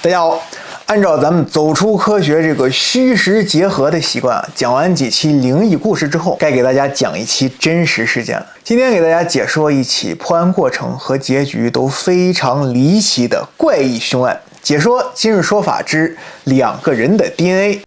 大家好，按照咱们走出科学这个虚实结合的习惯啊，讲完几期灵异故事之后，该给大家讲一期真实事件了。今天给大家解说一起破案过程和结局都非常离奇的怪异凶案，解说今日说法之两个人的 DNA。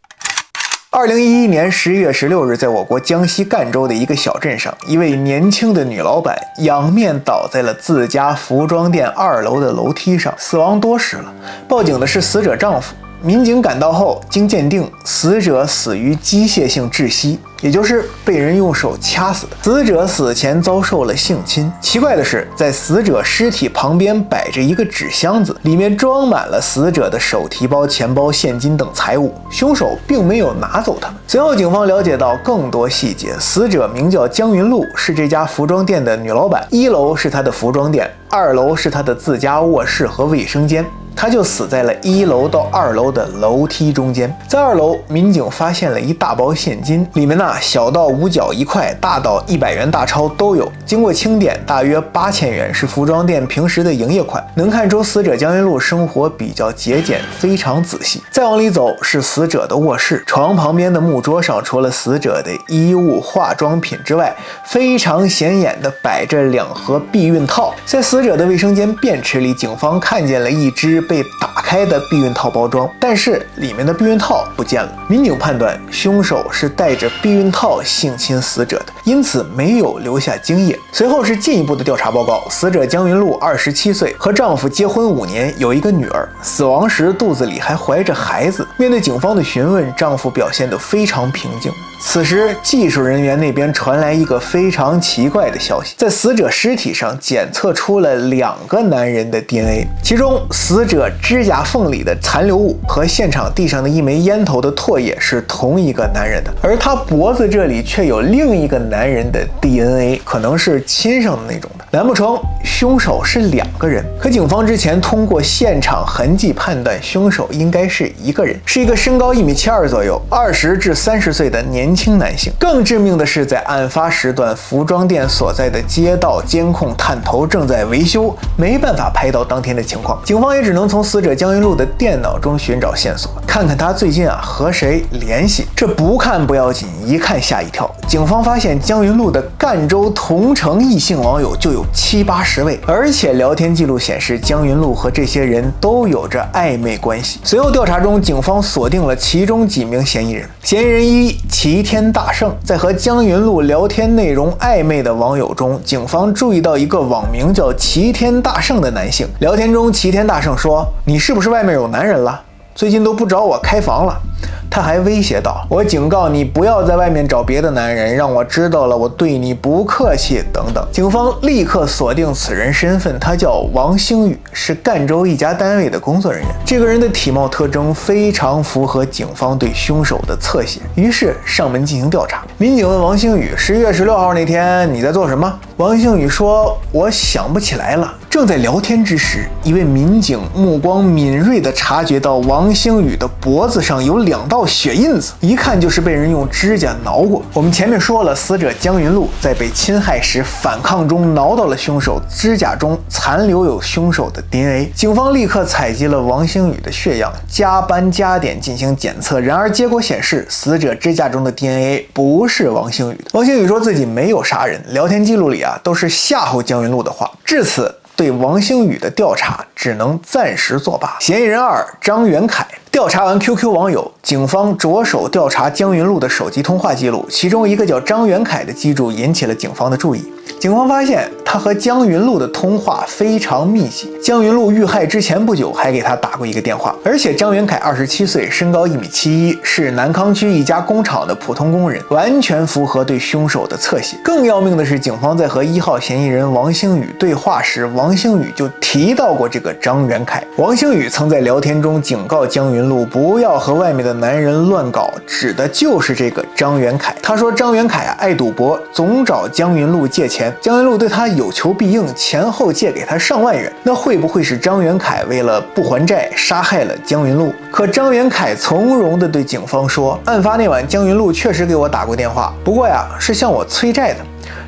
2011年11月16日，在我国江西赣州的一个小镇上，一位年轻的女老板仰面倒在了自家服装店2楼的楼梯上，死亡多时了。报警的是死者丈夫。民警赶到后，经鉴定，死者死于机械性窒息，也就是被人用手掐死的。死者死前遭受了性侵。奇怪的是，在死者尸体旁边摆着一个纸箱子，里面装满了死者的手提包、钱包、现金等财物，凶手并没有拿走它们。随后，警方了解到更多细节，死者名叫江云露，是这家服装店的女老板，1楼是她的服装店，2楼是她的自家卧室和卫生间。他就死在了1楼到2楼的楼梯中间。在2楼，民警发现了一大包现金，里面小到5角1块，大到100元大钞都有。经过清点，大约8000元，是服装店平时的营业款。能看出死者江云露生活比较节俭，非常仔细。再往里走是死者的卧室，床旁边的木桌上，除了死者的衣物、化妆品之外，非常显眼的摆着2盒避孕套。在死者的卫生间便池里，警方看见了一只被打开的避孕套包装，但是里面的避孕套不见了。民警判断凶手是带着避孕套性侵死者的，因此没有留下精液。随后是进一步的调查报告，死者江云露27岁，和丈夫结婚5年，有一个女儿，死亡时肚子里还怀着孩子。面对警方的询问，丈夫表现得非常平静。此时技术人员那边传来一个非常奇怪的消息，在死者尸体上检测出了2个男人的 DNA， 其中死者指甲缝里的残留物和现场地上的一枚烟头的唾液是同一个男人的，而他脖子这里却有另一个男人的 DNA， 可能是亲生的那种的。难不成凶手是2个人？可警方之前通过现场痕迹判断，凶手应该是1个人，是一个身高1.72米左右，20至30岁的年轻男性。更致命的是，在案发时段，服装店所在的街道监控探头正在维修，没办法拍到当天的情况。警方也只能从死者江云露的电脑中寻找线索，看看他最近和谁联系。这不看不要紧，一看吓一跳。警方发现江云露的赣州同城异性网友就有70-80位，而且聊天记录显示江云露和这些人都有着暧昧关系。随后调查中，警方锁定了其中几名嫌疑人。嫌疑人1，齐天大圣。在和江云露聊天内容暧昧的网友中，警方注意到一个网名叫齐天大圣的男性。聊天中，齐天大圣说：“你是不是外面有男人了？最近都不找我开房了。”他还威胁道：“我警告你，不要在外面找别的男人，让我知道了，我对你不客气。”等等。警方立刻锁定此人身份，他叫王星宇，是赣州一家单位的工作人员。这个人的体貌特征非常符合警方对凶手的侧写，于是上门进行调查。民警问王星宇：“11月16号那天你在做什么？”王星宇说：“我想不起来了。”正在聊天之时，一位民警目光敏锐地察觉到王星宇的脖子上有2道血印子，一看就是被人用指甲挠过。我们前面说了，死者江云露在被侵害时反抗中挠到了凶手，指甲中残留有凶手的 DNA。警方立刻采集了王星宇的血样，加班加点进行检测。然而结果显示，死者指甲中的 DNA 不是王星宇的。王星宇说自己没有杀人，聊天记录里都是吓唬江云露的话。至此，对王星宇的调查只能暂时作罢。嫌疑人2，张元凯。调查完 QQ 网友，警方着手调查江云露的手机通话记录，其中一个叫张元凯的机主引起了警方的注意。警方发现他和江云露的通话非常密集，江云露遇害之前不久还给他打过一个电话，而且张元凯27岁，身高1.71米，是南康区一家工厂的普通工人，完全符合对凶手的侧写。更要命的是，警方在和1号嫌疑人王星宇对话时，王星宇就提到过这个张元凯。王星宇曾在聊天中警告江云露不要和外面的男人乱搞，指的就是这个张元凯。他说张元凯爱赌博，总找江云露借钱，江云露对他有求必应，前后借给他上万元。那会不会是张元凯为了不还债杀害了江云露？可张元凯从容地对警方说，案发那晚江云露确实给我打过电话，不过是向我催债的。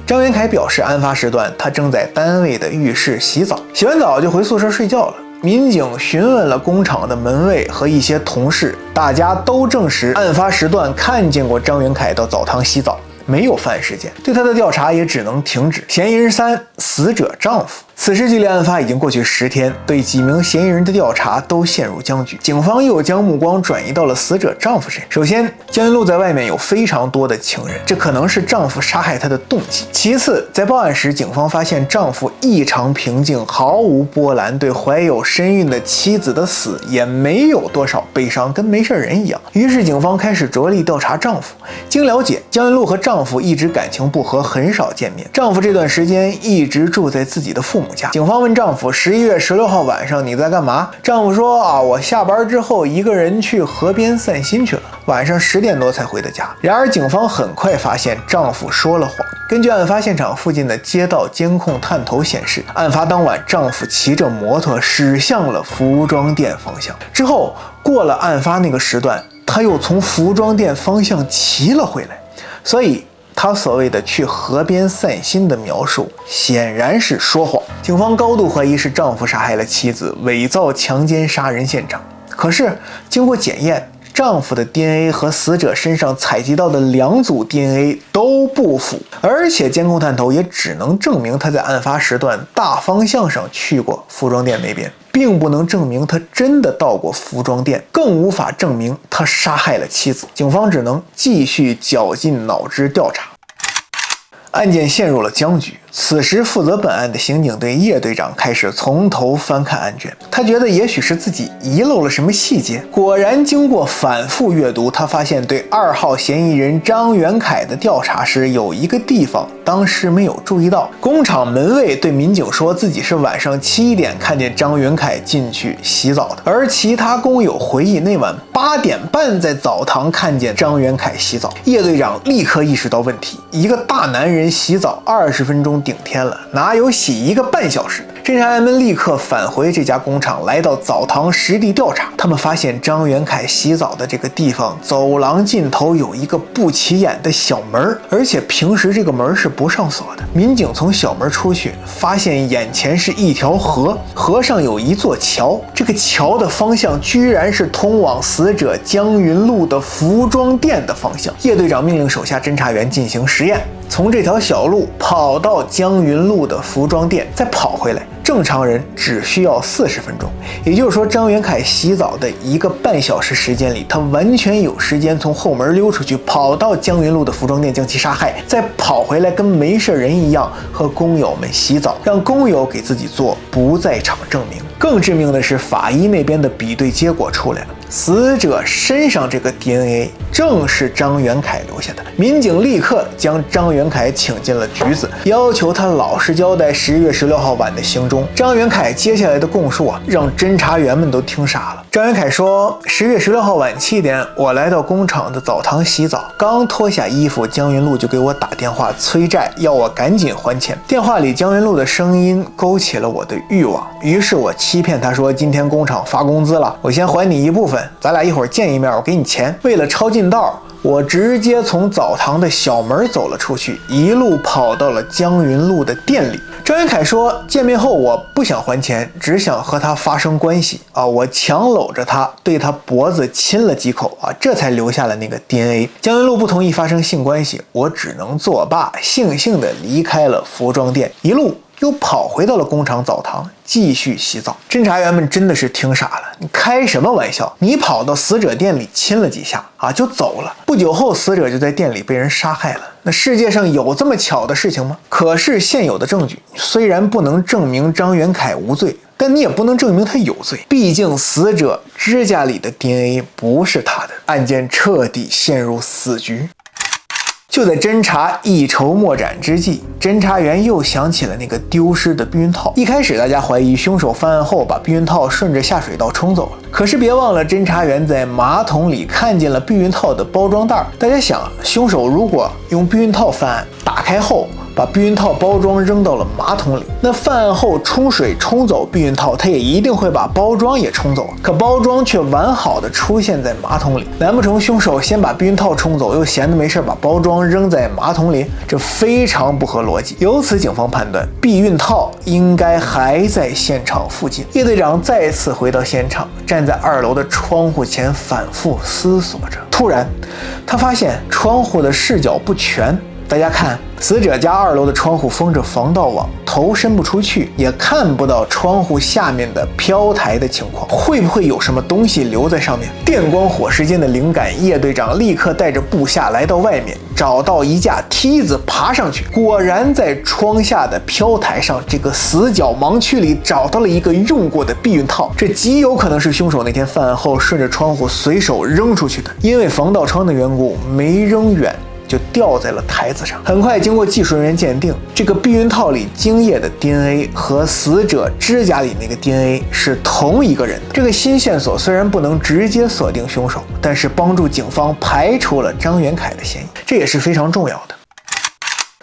张元凯表示，案发时段他正在单位的浴室洗澡，洗完澡就回宿舍睡觉了。民警询问了工厂的门卫和一些同事，大家都证实案发时段看见过张元凯到澡堂洗澡，没有犯案事件，对他的调查也只能停止。嫌疑人3，死者丈夫。此时距离案发已经过去10天，对几名嫌疑人的调查都陷入僵局。警方又将目光转移到了死者丈夫身上。首先，江云路在外面有非常多的情人，这可能是丈夫杀害她的动机。其次，在报案时，警方发现丈夫异常平静，毫无波澜，对怀有身孕的妻子的死也没有多少悲伤，跟没事人一样。于是，警方开始着力调查丈夫。经了解，江云路和丈夫一直感情不和，很少见面。丈夫这段时间一直住在自己的父母家。警方问丈夫11月16号晚上你在干嘛？丈夫说我下班之后一个人去河边散心去了，晚上10点多才回的家。然而警方很快发现丈夫说了谎。根据案发现场附近的街道监控探头显示，案发当晚丈夫骑着摩托驶向了服装店方向，之后过了案发那个时段，他又从服装店方向骑了回来，所以他所谓的去河边散心的描述显然是说谎。警方高度怀疑是丈夫杀害了妻子，伪造强奸杀人现场。可是经过检验，丈夫的 DNA 和死者身上采集到的2组 DNA 都不符，而且监控探头也只能证明他在案发时段大方向上去过服装店那边，并不能证明他真的到过服装店，更无法证明他杀害了妻子。警方只能继续绞尽脑汁调查。案件陷入了僵局。此时负责本案的刑警队叶队长开始从头翻看案卷，他觉得也许是自己遗漏了什么细节。果然经过反复阅读，他发现对2号嫌疑人张元凯的调查时有一个地方当时没有注意到。工厂门卫对民警说自己是晚上7点看见张元凯进去洗澡的，而其他工友回忆那晚8点半在澡堂看见张元凯洗澡。叶队长立刻意识到问题，一个大男人洗澡20分钟顶天了，哪有洗1个半小时的？侦查员们立刻返回这家工厂，来到澡堂实地调查。他们发现张元凯洗澡的这个地方，走廊尽头有一个不起眼的小门，而且平时这个门是不上锁的。民警从小门出去，发现眼前是一条河，河上有一座桥，这个桥的方向居然是通往死者江云路的服装店的方向。叶队长命令手下侦查员进行实验，从这条小路跑到江云路的服装店，再跑回来。正常人只需要40分钟，也就是说，张元凯洗澡的1个半小时时间里，他完全有时间从后门溜出去，跑到江云路的服装店将其杀害，再跑回来跟没事人一样和工友们洗澡，让工友给自己做不在场证明。更致命的是，法医那边的比对结果出来了，死者身上这个 DNA 正是张元凯留下的。民警立刻将张元凯请进了局子，要求他老实交代11月16号晚的行踪。张元凯接下来的供述让侦查员们都听傻了。张元凯说，11月16号晚7点，我来到工厂的澡堂洗澡，刚脱下衣服，江云路就给我打电话催债，要我赶紧还钱。电话里江云路的声音勾起了我的欲望，于是我欺骗他说，今天工厂发工资了，我先还你一部分，咱俩一会儿见一面，我给你钱。为了抄近道，我直接从澡堂的小门走了出去，一路跑到了江云路的店里。张元凯说，见面后我不想还钱，只想和他发生关系我强搂着他，对他脖子亲了几口这才留下了那个 DNA。江云路不同意发生性关系，我只能作罢，悻悻地离开了服装店，一路又跑回到了工厂澡堂继续洗澡。侦查员们真的是听傻了，你开什么玩笑？你跑到死者店里亲了几下就走了，不久后死者就在店里被人杀害了。那世界上有这么巧的事情吗？可是现有的证据虽然不能证明张元凯无罪，但你也不能证明他有罪，毕竟死者指甲里的 DNA 不是他的。案件彻底陷入死局。就在侦查一筹莫展之际，侦查员又想起了那个丢失的避孕套。一开始大家怀疑凶手犯案后把避孕套顺着下水道冲走了，可是别忘了侦查员在马桶里看见了避孕套的包装袋。大家想，凶手如果用避孕套犯案，打开后把避孕套包装扔到了马桶里。那犯案后冲水冲走避孕套，他也一定会把包装也冲走，可包装却完好的出现在马桶里。难不成凶手先把避孕套冲走，又闲得没事把包装扔在马桶里？这非常不合逻辑。由此，警方判断避孕套应该还在现场附近。叶队长再次回到现场，站在2楼的窗户前反复思索着。突然，他发现窗户的视角不全。大家看，死者家2楼的窗户封着防盗网，头伸不出去，也看不到窗户下面的飘台的情况。会不会有什么东西留在上面？电光火石间的灵感，叶队长立刻带着部下来到外面，找到一架梯子爬上去。果然在窗下的飘台上，这个死角盲区里找到了一个用过的避孕套。这极有可能是凶手那天犯案后顺着窗户随手扔出去的，因为防盗窗的缘故，没扔远就掉在了台子上。很快，经过技术人员鉴定，这个避孕套里精液的 DNA 和死者指甲里那个 DNA 是同一个人的。这个新线索虽然不能直接锁定凶手，但是帮助警方排除了张元凯的嫌疑，这也是非常重要的。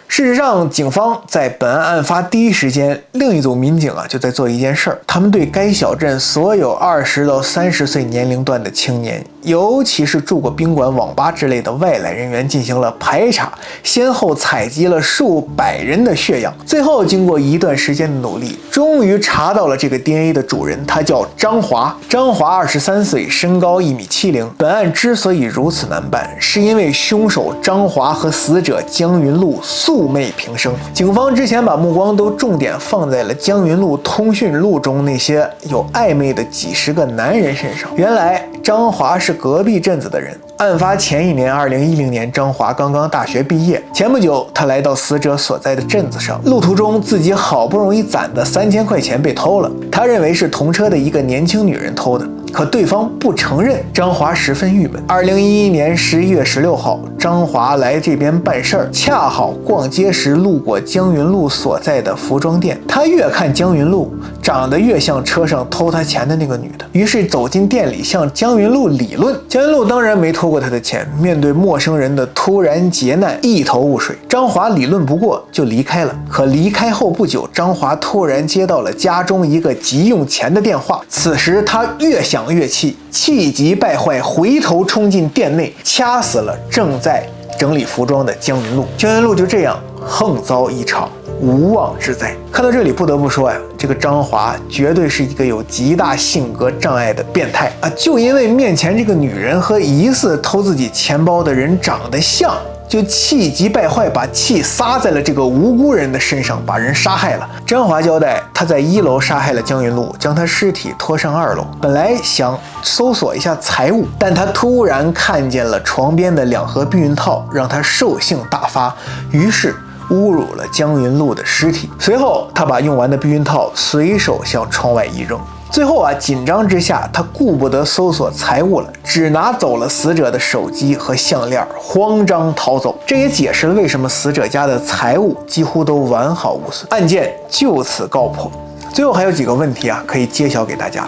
事实上，警方在本案案发第一时间，另一组民警就在做一件事儿，他们对该小镇所有20到30岁年龄段的青年，尤其是住过宾馆、网吧之类的外来人员进行了排查，先后采集了数百人的血样，最后经过一段时间的努力，终于查到了这个 DNA 的主人，他叫张华。张华23岁，身高1.70米。本案之所以如此难办，是因为凶手张华和死者江云路素昧平生。警方之前把目光都重点放在了江云路通讯录中那些有暧昧的几十个男人身上。原来张华是隔壁镇子的人，案发前一年2010年，张华刚刚大学毕业，前不久他来到死者所在的镇子上，路途中自己好不容易攒的3000块钱被偷了，他认为是同车的一个年轻女人偷的，可对方不承认，张华十分郁闷。2011年11月16号，张华来这边办事儿，恰好逛街时路过江云路所在的服装店，他越看江云路，长得越像车上偷他钱的那个女的，于是走进店里向江云路理论。江云路当然没偷过他的钱，面对陌生人的突然劫难，一头雾水。张华理论不过就离开了，可离开后不久，张华突然接到了家中一个急用钱的电话，此时他越想越气，气急败坏，回头冲进店内，掐死了正在整理服装的江云路。江云路就这样横遭一场无妄之灾。看到这里，不得不说这个张华绝对是一个有极大性格障碍的变态啊！就因为面前这个女人和疑似偷自己钱包的人长得像，就气急败坏，把气撒在了这个无辜人的身上，把人杀害了。张华交代，他在1楼杀害了江云路，将他尸体拖上2楼，本来想搜索一下财物，但他突然看见了床边的2盒避孕套，让他兽性大发，于是侮辱了江云路的尸体。随后，他把用完的避孕套随手向窗外一扔。最后紧张之下，他顾不得搜索财物了，只拿走了死者的手机和项链，慌张逃走。这也解释了为什么死者家的财物几乎都完好无损，案件就此告破。最后还有几个问题可以揭晓给大家。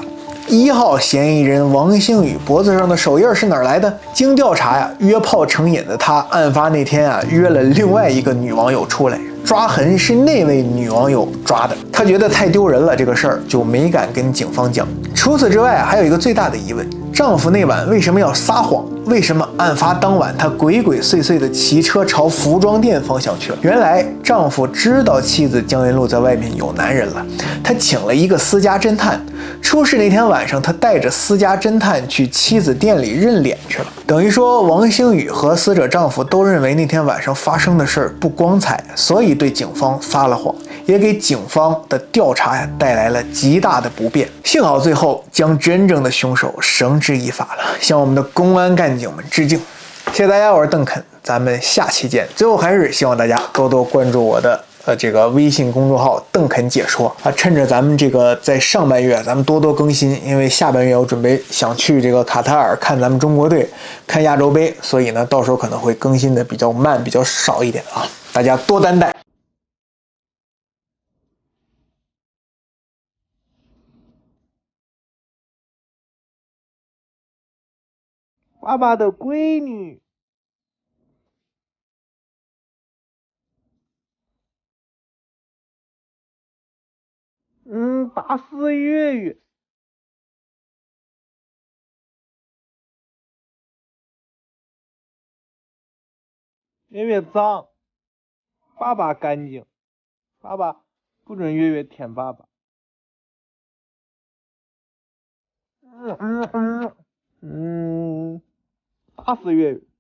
1号嫌疑人王星宇脖子上的手印是哪儿来的？经调查约炮成瘾的他，案发那天约了另外一个女网友出来，抓痕是那位女网友抓的。他觉得太丢人了，这个事儿就没敢跟警方讲。除此之外还有一个最大的疑问，丈夫那晚为什么要撒谎？为什么案发当晚他鬼鬼祟祟地骑车朝服装店方向去了？原来丈夫知道妻子江云路在外面有男人了，他请了一个私家侦探。出事那天晚上，他带着私家侦探去妻子店里认脸去了。等于说，王星宇和死者丈夫都认为那天晚上发生的事儿不光彩，所以对警方撒了谎，也给警方的调查带来了极大的不便。幸好最后将真正的凶手绳之以法了，向我们的公安干警们致敬。谢谢大家，我是邓肯，咱们下期见。最后还是希望大家多多关注我的这个微信公众号邓肯解说趁着咱们这个在上半月咱们多多更新，因为下半月我准备想去这个卡塔尔看咱们中国队，看亚洲杯，所以呢到时候可能会更新的比较慢，比较少一点大家多担待。爸爸的闺女。打死月月。月月脏，爸爸干净，爸爸不准月月舔爸爸。打死月月。